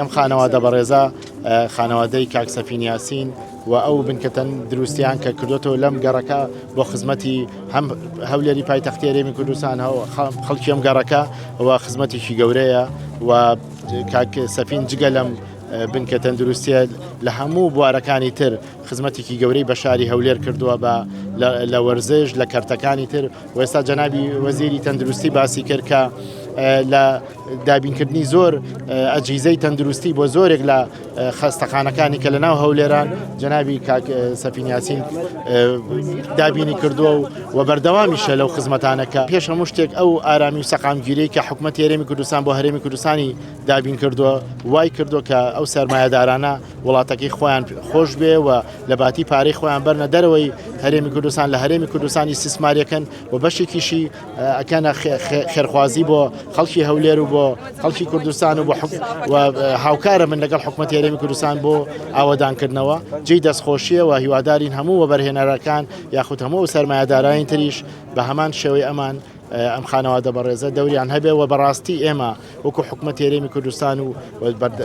ئەم خانەوادە بەڕێزە خانەوادەی کاک سەفین یاسین و ئەو بنکەتەن دروستیان کە کردوێتەوە لەم گەڕەکە بۆ خزمەتی هەم هەولێری پایتەختی هەرێمی کوردستان خەڵکی ئەم گەڕەکە و خزمەتێکی گەورەیە و کاک سەفین جگە لەم بنکە تەندروستیە لە هەموو بوارەکانی تر خزمەتێکی گەورەی بە شاری هەولێر کردووە بە لە وەرزش لە کەرتەکانی تر و ئێستا جەنابی وەزیری تەندروستی باسی کرد کە لە دابینکردنی زۆر ئەجیزەی تەندروستی بۆ زۆرێک لە خەستەخانەکانی کە لە ناو هەولێران جەنابی کاک سەفین یاسین دابینی کردووە و بەردەوامیشە لەو خزمەتانەکە پێش هەموو شتێک ئەو ئارامی و سەقامگیریی کە حکوومەتی هەرێمی کوردستان بۆ هەرێمی کوردستانی دابین کردووە وای کردووە کە ئەو سەرمایەدارانە وڵاتەکەی خۆیان خۆش بێ و لە باتی پارەی خۆیان بەرنە دەرەوەی هەرێمی کوردستان لە هەرێمی کوردستانی استثماریەکەن و بەشێکیشی ئەکەنە خێرخوازی بۆ خەڵکی هەولێر و بۆ خەڵکی کوردستان و هاوکارە من لەگەڵ حکوومەتی هەرێمی کوردستان بۆ ئاوەدانکردنەوە جێی دەستخۆشیە و هیوادارین هەموو وەبەرهێنەرەکان یاخود هەموو سەرمایەدارانی تریش بە هەمان شێوەی ئەمان ئەم خانەوادە بەڕێزە دەوریان هەبێ و بەڕاستی ئێمە وەکو حکوومەتی هەرێمی کوردستان و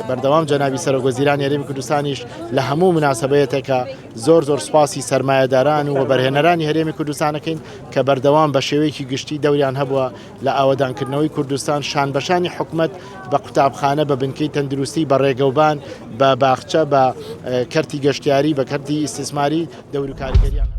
بەردەوام جەنابی سەرۆکوەزیرانی هەرێمی کوردستانیش لە هەموو مناسبەتێکە زۆر سوپاسی سەرمایەداران و وەبەرهێنەرانی هەرێمی کوردستانەکەین کە بەردەوام بە شێوەیەکی گشتی دەوریان هەبووە لە ئاوەدانکردنەوەی کوردستان شانبەشانی حکوومەت بە قوتابخانە بە بنکەی تەندروستی بە ڕێگەوبان بە باخچە بە کەرتی گەشتیاری بە کەرتی ئیستیسماری دەور و کاریگەریان